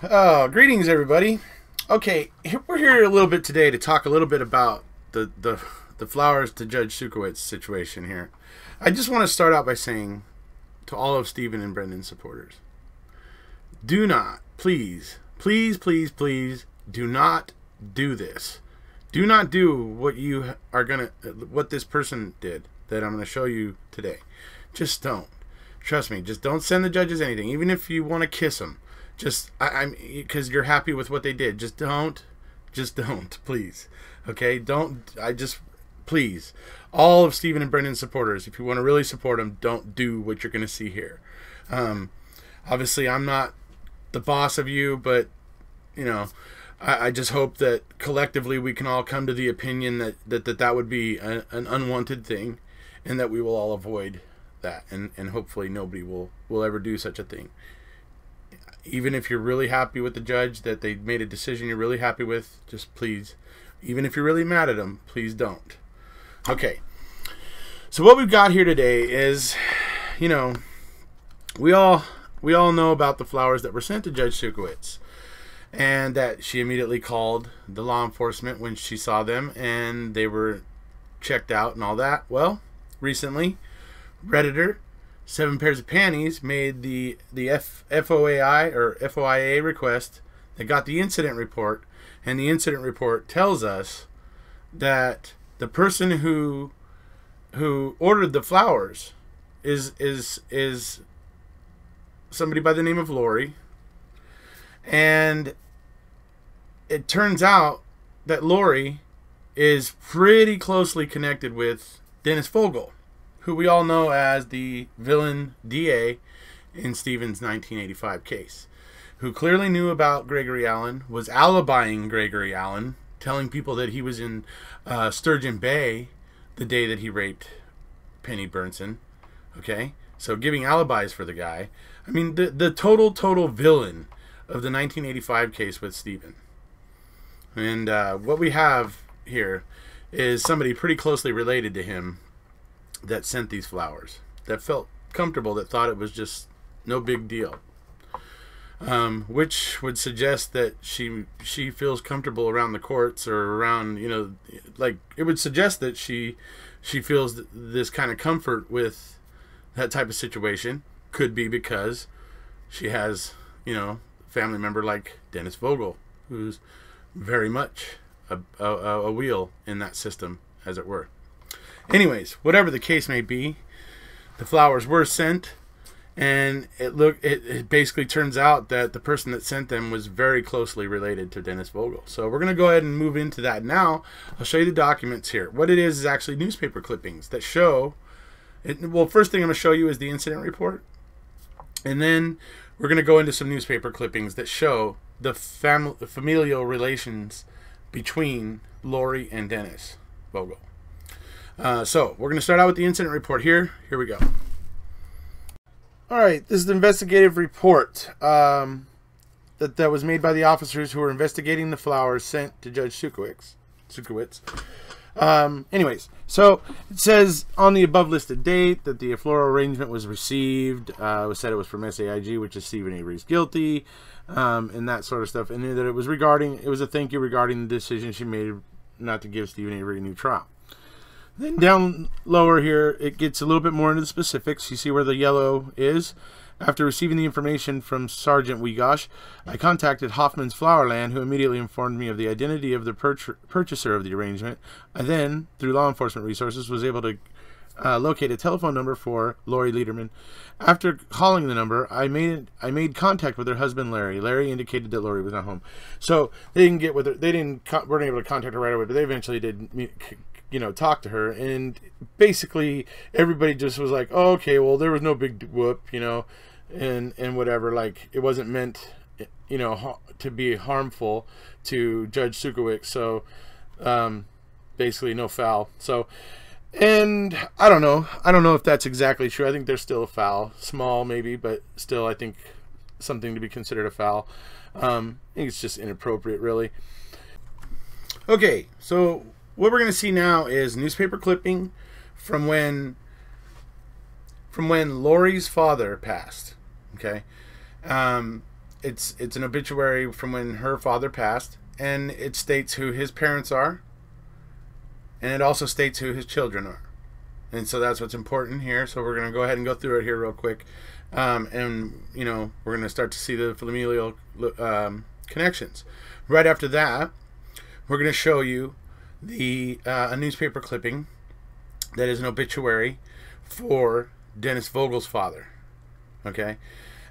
Oh, greetings, everybody. Okay, we're here a little bit today to talk a little bit about the flowers to Judge Sutkiewicz situation here. I just want to start out by saying to all of Stephen and Brendan's supporters, do not, please, please, please, please, do not do this. Do not do what you are what this person did that I'm gonna show you today. Just don't. Trust me. Just don't send the judges anything, even if you want to kiss them. Just I'm because you're happy with what they did. Just don't, please. Okay, don't. Please, all of Stephen and Brendan's supporters, if you want to really support them, don't do what you're going to see here. Obviously, I'm not the boss of you, but you know, I just hope that collectively we can all come to the opinion that would be an unwanted thing, and that we will all avoid that, and hopefully nobody will ever do such a thing. Even if you're really happy with the judge, that they made a decision you're really happy with, just please, even if you're really mad at them, please don't. Okay, so what we've got here today is, you know, we all know about the flowers that were sent to Judge Sutkiewicz, and that she immediately called the law enforcement when she saw them, and they were checked out and all that. Well, recently, Redditor 7 Pairs of Panties made the FOIA request that got the incident report, and the incident report tells us that the person who ordered the flowers is somebody by the name of Laurie, and it turns out that Laurie is pretty closely connected with Dennis Vogel, who we all know as the villain DA in Stephen's 1985 case, who clearly knew about Gregory Allen, was alibying Gregory Allen, telling people that he was in Sturgeon Bay the day that he raped Penny Burnson. Okay, so giving alibis for the guy. I mean, the total villain of the 1985 case with Stephen. And what we have here is somebody pretty closely related to him that sent these flowers, that felt comfortable, that thought it was just no big deal, which would suggest that she feels comfortable around the courts, or around, you know, like, it would suggest that she feels this kind of comfort with that type of situation. Could be because she has, you know, a family member like Dennis Vogel, who's very much a wheel in that system, as it were. Anyways, whatever the case may be, the flowers were sent, and it basically turns out that the person that sent them was very closely related to Dennis Vogel. So we're going to go ahead and move into that now. I'll show you the documents here. What it is actually newspaper clippings that show it. Well, first thing I'm going to show you is the incident report, and then we're going to go into some newspaper clippings that show the familial relations between Laurie and Dennis Vogel. So we're going to start out with the incident report here. Here we go. All right, this is the investigative report that was made by the officers who were investigating the flowers sent to Judge Sutkiewicz. Anyways, so it says on the above listed date that the floral arrangement was received. It was said it was from SAIG, which is Stephen Avery's guilty, and that sort of stuff, and that it was a thank you regarding the decision she made not to give Stephen Avery a new trial. Then down lower here, it gets a little bit more into the specifics. You see where the yellow is. After receiving the information from Sergeant Wigosh, I contacted Hoffman's Flowerland, who immediately informed me of the identity of the purchaser of the arrangement. I then, through law enforcement resources, was able to locate a telephone number for Laurie Lederman. After calling the number, I made contact with her husband, Larry. Larry indicated that Laurie was not home. So they didn't get with her. Weren't able to contact her right away, but they eventually did talk to her, and basically everybody just was like, oh, okay, well, there was no big whoop, and whatever, like, it wasn't meant, to be harmful to Judge Sutkiewicz, so basically no foul. So, and I don't know if that's exactly true. I think there's still a foul, small maybe, but still I think something to be considered a foul. I think it's just inappropriate, really. Okay, so what we're going to see now is newspaper clipping from when Laurie's father passed. Okay, it's an obituary from when her father passed, and it states who his parents are, and it also states who his children are. And so that's what's important here. So we're going to go ahead and go through it here real quick. And, you know, we're going to start to see the familial connections. Right after that, we're going to show you a newspaper clipping that is an obituary for Dennis Vogel's father. Okay?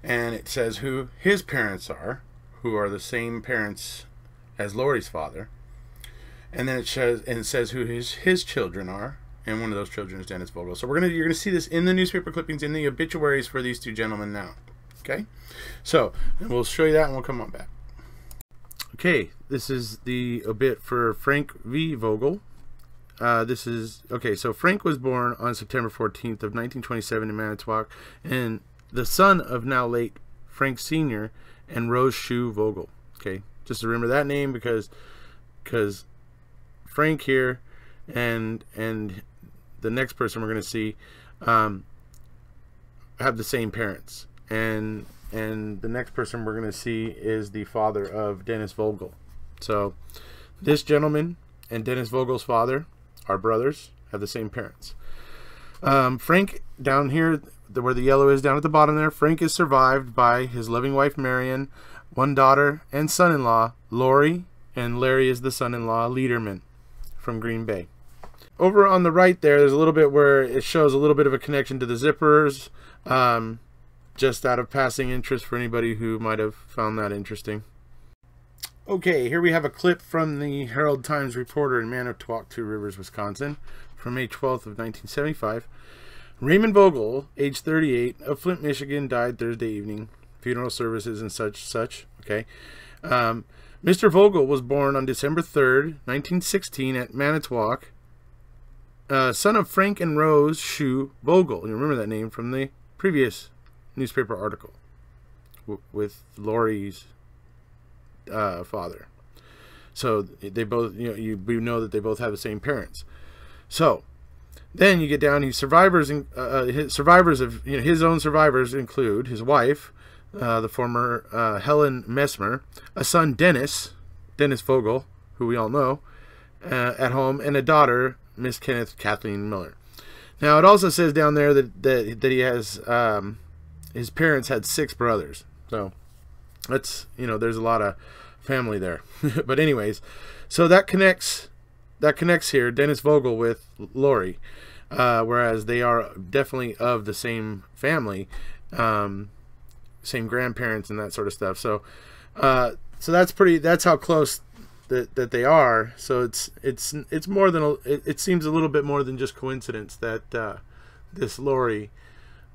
And it says who his parents are, who are the same parents as Laurie's father. And then it says who his children are. And one of those children is Dennis Vogel. So you're gonna see this in the newspaper clippings, in the obituaries for these two gentlemen now. Okay, so we'll show you that, and we'll come on back. Okay, this is the obit for Frank V. Vogel. So Frank was born on September 14th of 1927 in Manitowoc, and the son of now late Frank Sr. and Rose Shue Vogel. Okay, just remember that name because Frank here and the next person we're going to see have the same parents, and the next person we're going to see is the father of Dennis Vogel. So this gentleman and Dennis Vogel's father are brothers, have the same parents. Frank, down here where the yellow is down at the bottom there, Frank is survived by his loving wife Marion, one daughter and son-in-law Laurie, and Larry is the son-in-law Lederman from Green Bay. Over on the right there's a little bit where it shows a little bit of a connection to the zippers, just out of passing interest for anybody who might have found that interesting. Okay, here we have a clip from the Herald Times reporter in Manitowoc, Two Rivers, Wisconsin, from May 12th of 1975. Raymond Vogel, age 38, of Flint, Michigan, died Thursday evening. Funeral services and such. Okay. Mr. Vogel was born on December 3rd, 1916 at Manitowoc, son of Frank and Rose Shue Vogel. You remember that name from the previous newspaper article with Laurie's father. So they both, we know that they both have the same parents. So then you get down. His survivors of his own survivors include his wife, the former Helen Messmer, a son Dennis Vogel, who we all know, at home, and a daughter, Miss Kathleen Miller. Now it also says down there that he has his parents had 6 brothers. So that's, there's a lot of family there. But anyways, so that connects here Dennis Vogel with Laurie, whereas they are definitely of the same family, same grandparents and that sort of stuff. So that's how close that they are. So it's more than it seems a little bit more than just coincidence that this Laurie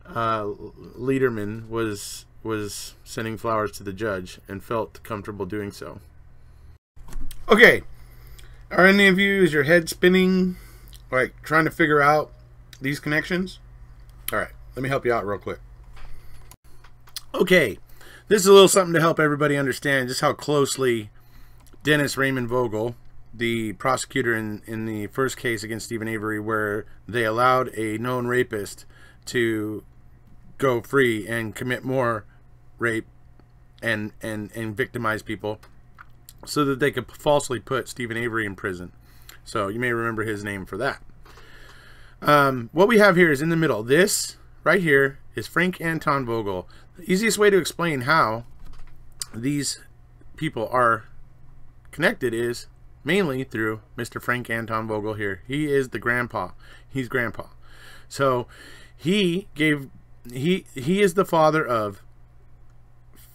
Lederman was sending flowers to the judge and felt comfortable doing so. Okay, are any of you, is your head spinning, like trying to figure out these connections? All right, let me help you out real quick. Okay, this is a little something to help everybody understand just how closely Dennis Raymond Vogel, the prosecutor in the first case against Stephen Avery, where they allowed a known rapist to go free and commit more rape and victimize people so that they could falsely put Stephen Avery in prison. So you may remember his name for that. What we have here is in the middle. This right here is Frank Anton Vogel. The easiest way to explain how these people are connected is mainly through Mr. Frank Anton Vogel here. He is the grandpa. He's grandpa. So he is the father of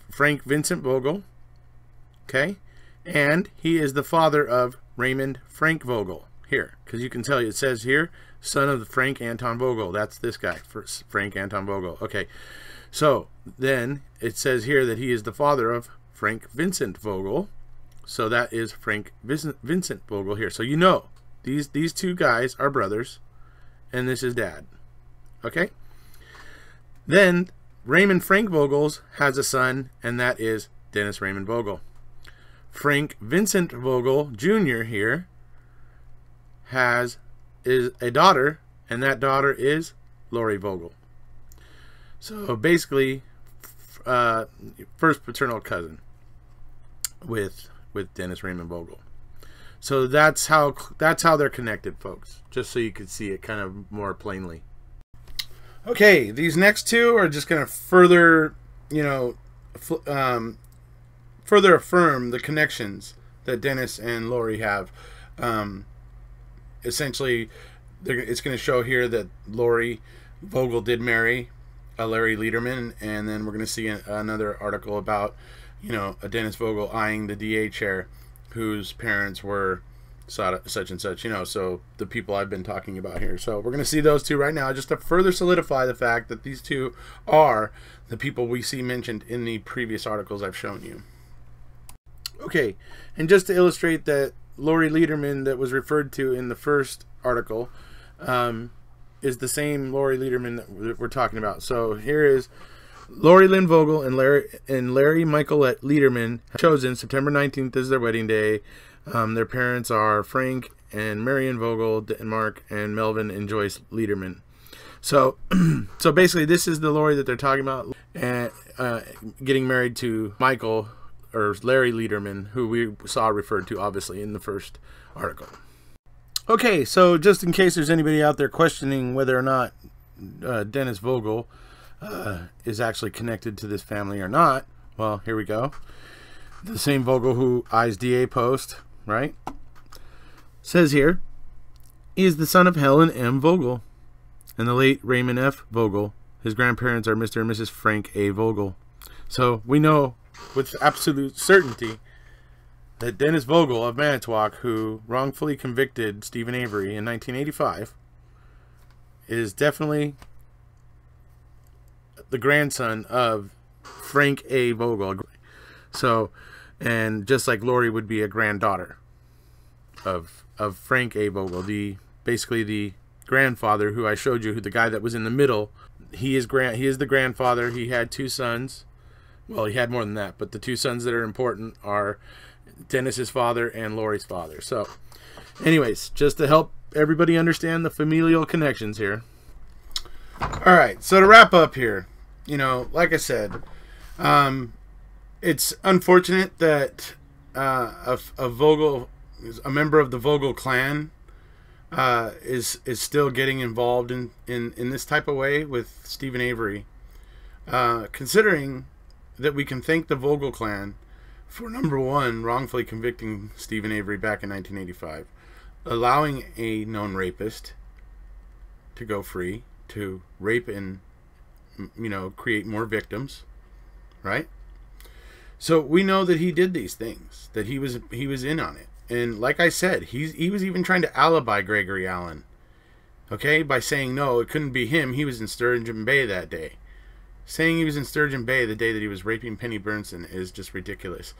Frank Vincent Vogel, okay? And he is the father of Raymond Frank Vogel here, because you can tell it says here, son of Frank Anton Vogel. That's this guy, Frank Anton Vogel. Okay, so then it says here that he is the father of Frank Vincent Vogel. So that is Frank Vincent Vogel here. So these two guys are brothers, and this is dad. Okay? Then Raymond Frank Vogels has a son, and that is Dennis Raymond Vogel. Frank Vincent Vogel Jr. here is a daughter, and that daughter is Laurie Vogel. So basically, first paternal cousin with Dennis Raymond Vogel. So that's how they're connected, folks. Just so you could see it kind of more plainly. Okay, these next two are just going to further, further affirm the connections that Dennis and Laurie have. Essentially, it's going to show here that Laurie Vogel did marry a Larry Lederman, and then we're going to see another article about, a Dennis Vogel eyeing the DA chair, whose parents were such and such, so the people I've been talking about here. So we're going to see those two right now, just to further solidify the fact that these two are the people we see mentioned in the previous articles I've shown you. Okay, and just to illustrate that Laurie Lederman that was referred to in the first article is the same Laurie Lederman that we're talking about. So here is Laurie Lynn Vogel and Larry Michaelette Lederman chosen September 19th as their wedding day. Their parents are Frank and Marion Vogel, Denmark, and Melvin and Joyce Lederman. So, so basically, this is the Laurie that they're talking about, and getting married to Michael or Larry Lederman, who we saw referred to obviously in the first article. Okay, so just in case there's anybody out there questioning whether or not Dennis Vogel is actually connected to this family or not, well, here we go. The same Vogel who eyes DA post, right? Says here, he is the son of Helen M. Vogel and the late Raymond F. Vogel. His grandparents are Mr. and Mrs. Frank A. Vogel. So we know with absolute certainty that Dennis Vogel of Manitowoc, who wrongfully convicted Stephen Avery in 1985, is definitely the grandson of Frank A. Vogel. So, and just like Laurie would be a granddaughter of Frank A. Vogel, basically the grandfather who I showed you, who the guy that was in the middle, he is the grandfather. He had two sons. Well, he had more than that, but the two sons that are important are Dennis's father and Laurie's father. So, anyways, just to help everybody understand the familial connections here. All right, so to wrap up here, like I said, it's unfortunate that a Vogel, a member of the Vogel clan, is still getting involved in this type of way with Stephen Avery, considering that we can thank the Vogel clan for, number one, wrongfully convicting Stephen Avery back in 1985, allowing a known rapist to go free, to rape and create more victims, right? So we know that he did these things, that he was in on it. And like I said, he was even trying to alibi Gregory Allen, okay, by saying no, it couldn't be him. He was in Sturgeon Bay that day. Saying he was in Sturgeon Bay the day that he was raping Penny Burnson is just ridiculous.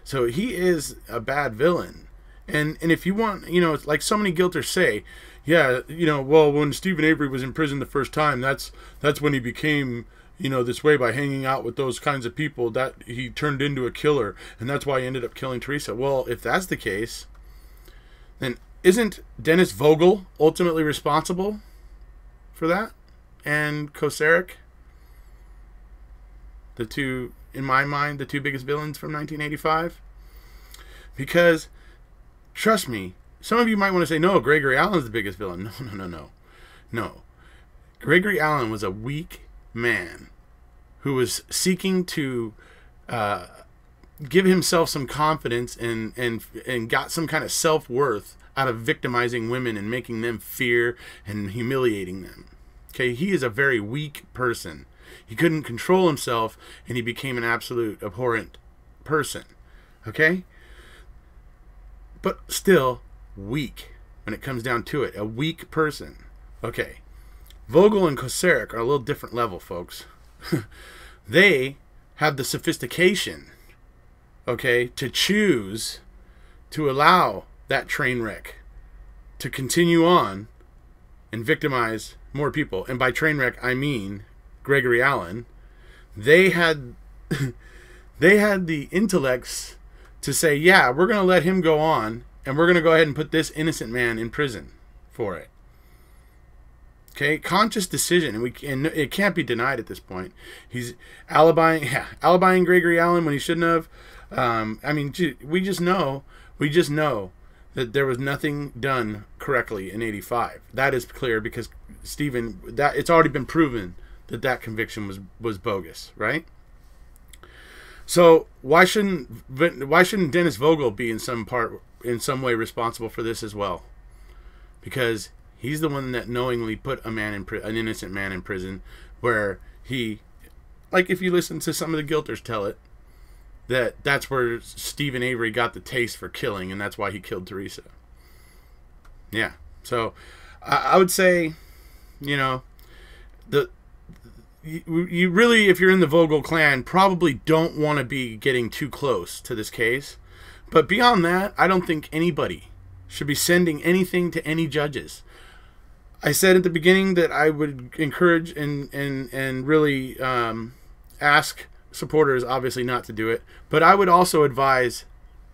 So he is a bad villain. And if you want, like so many guilters say, yeah, well, when Stephen Avery was in prison the first time, that's when he became, this way, by hanging out with those kinds of people, that he turned into a killer, and that's why he ended up killing Teresa. Well, if that's the case, then isn't Dennis Vogel ultimately responsible for that? And Koceric? The two, in my mind, the two biggest villains from 1985? Because, trust me, some of you might want to say, no, Gregory Allen's the biggest villain. No. Gregory Allen was a weak man who was seeking to give himself some confidence and got some kind of self-worth out of victimizing women and making them fear and humiliating them. Okay, he is a very weak person. He couldn't control himself, and he became an absolute abhorrent person. Okay? But still weak when it comes down to it. A weak person. Okay. Vogel and Koceric are a little different level, folks. They have the sophistication, okay, to choose to allow that train wreck to continue on and victimize more people. And by train wreck, I mean Gregory Allen. They had the intellects to say, yeah, we're going to let him go on, and we're going to go ahead and put this innocent man in prison for it. Okay, conscious decision, and it can't be denied at this point. He's alibying Gregory Allen when he shouldn't have. I mean, we just know that there was nothing done correctly in '85. That is clear because Stephen, that it's already been proven that conviction was bogus, right? So why shouldn't Dennis Vogel be in some way responsible for this as well? Because he's the one that knowingly put an innocent man in prison, where he, like, if you listen to some of the guilters tell it, that's where Stephen Avery got the taste for killing, and that's why he killed Teresa. Yeah. So I would say, you know, you really, if you're in the Vogel clan, probably don't want to be getting too close to this case. But beyond that, I don't think anybody should be sending anything to any judges. I said at the beginning that I would encourage and really ask supporters, obviously, not to do it. But I would also advise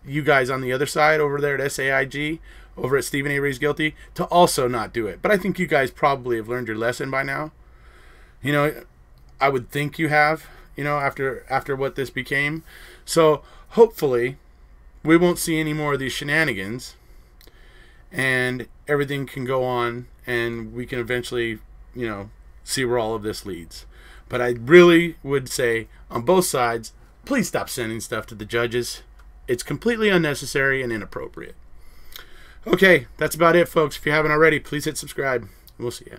you guys on the other side over there at SAIG, over at Stephen Avery's Guilty, to also not do it. But I think you guys probably have learned your lesson by now. You know, I would think you have, you know, after what this became. So hopefully we won't see any more of these shenanigans, and everything can go on, and we can eventually, you know, see where all of this leads. But I really would say, on both sides, please stop sending stuff to the judges. It's completely unnecessary and inappropriate. Okay, that's about it, folks. If you haven't already, please hit subscribe. We'll see ya.